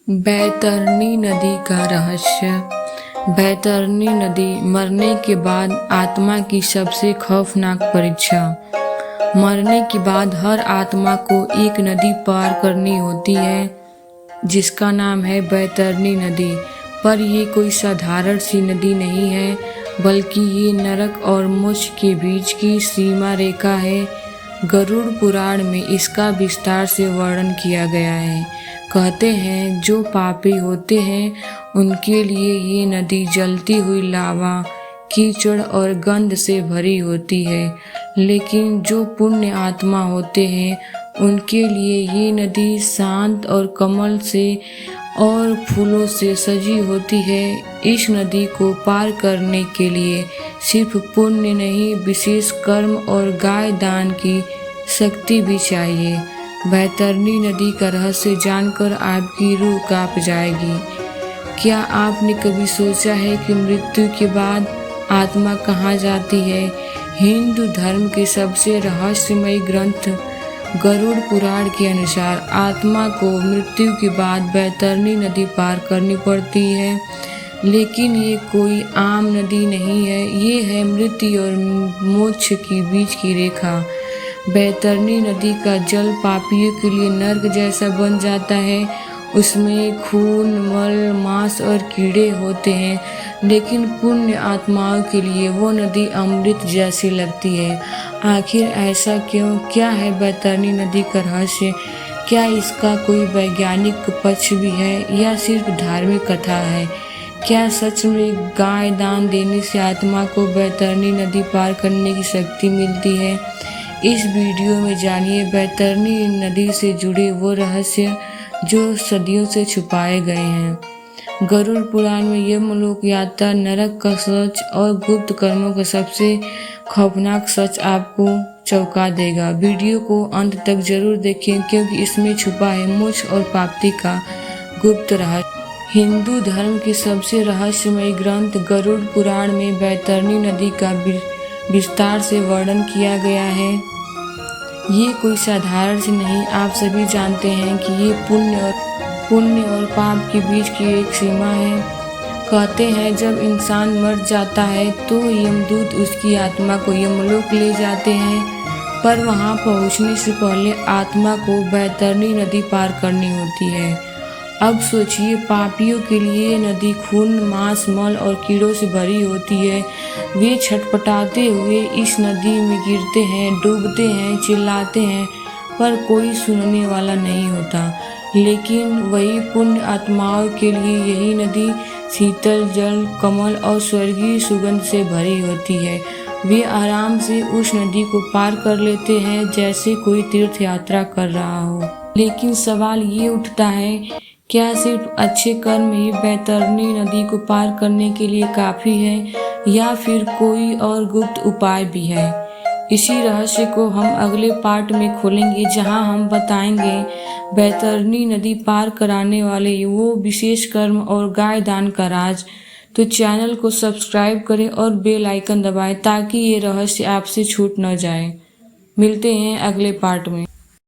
बैतरनी नदी का रहस्य। बैतरनी नदी मरने के बाद आत्मा की सबसे खौफनाक परीक्षा। मरने के बाद हर आत्मा को एक नदी पार करनी होती है जिसका नाम है बैतरनी नदी। पर ये कोई साधारण सी नदी नहीं है, बल्कि ये नरक और मोक्ष के बीच की सीमा रेखा है। गरुड़ पुराण में इसका विस्तार से वर्णन किया गया है। कहते हैं जो पापी होते हैं उनके लिए ये नदी जलती हुई लावा, कीचड़ और गंध से भरी होती है, लेकिन जो पुण्य आत्मा होते हैं उनके लिए ये नदी शांत और कमल से और फूलों से सजी होती है। इस नदी को पार करने के लिए सिर्फ पुण्य नहीं, विशेष कर्म और गाय दान की शक्ति भी चाहिए। बैतरनी नदी का रहस्य जानकर आपकी रूह कांप जाएगी। क्या आपने कभी सोचा है कि मृत्यु के बाद आत्मा कहाँ जाती है? हिंदू धर्म के सबसे रहस्यमय ग्रंथ गरुड़ पुराण के अनुसार आत्मा को मृत्यु के बाद बैतरनी नदी पार करनी पड़ती है। लेकिन ये कोई आम नदी नहीं है, ये है मृत्यु और मोक्ष के बीच की रेखा। बैतरनी नदी का जल पापियों के लिए नर्क जैसा बन जाता है। उसमें खून, मल, मांस और कीड़े होते हैं, लेकिन पुण्य आत्माओं के लिए वो नदी अमृत जैसी लगती है। आखिर ऐसा क्यों? क्या है बैतरनी नदी का रहस्य? क्या इसका कोई वैज्ञानिक पक्ष भी है या सिर्फ धार्मिक कथा है? क्या सच में गाय दान देने से आत्मा को बैतरनी नदी पार करने की शक्ति मिलती है? इस वीडियो में जानिए बैतरनी नदी से जुड़े वो रहस्य जो सदियों से छुपाए गए हैं। गरुड़ पुराण में यमलोक यात्रा, नरक का सच और गुप्त कर्मों का सबसे खौफनाक सच आपको चौंका देगा। वीडियो को अंत तक जरूर देखें, क्योंकि इसमें छुपा है मोक्ष और प्राप्ति का गुप्त रहस्य। हिंदू धर्म के सबसे रहस्यमय ग्रंथ गरुड़ पुराण में बैतरनी नदी का विस्तार से वर्णन किया गया है। ये कोई साधारण से नहीं, आप सभी जानते हैं कि ये पुण्य और पाप के बीच की एक सीमा है। कहते हैं जब इंसान मर जाता है तो यमदूत उसकी आत्मा को यमलोक ले जाते हैं, पर वहां पहुंचने से पहले आत्मा को बैतरनी नदी पार करनी होती है। अब सोचिए, पापियों के लिए नदी खून, मांस, मल और कीड़ों से भरी होती है। वे छटपटाते हुए इस नदी में गिरते हैं, डूबते हैं, चिल्लाते हैं, पर कोई सुनने वाला नहीं होता। लेकिन वही पुण्य आत्माओं के लिए यही नदी शीतल जल, कमल और स्वर्गीय सुगंध से भरी होती है। वे आराम से उस नदी को पार कर लेते हैं जैसे कोई तीर्थ यात्रा कर रहा हो। लेकिन सवाल ये उठता है, क्या सिर्फ अच्छे कर्म ही बैतरनी नदी को पार करने के लिए काफ़ी है, या फिर कोई और गुप्त उपाय भी है? इसी रहस्य को हम अगले पार्ट में खोलेंगे, जहां हम बताएंगे बैतरनी नदी पार कराने वाले वो विशेष कर्म और गाय दान का राज। तो चैनल को सब्सक्राइब करें और बेल आइकन दबाएं ताकि ये रहस्य आपसे छूट न जाए। मिलते हैं अगले पार्ट में।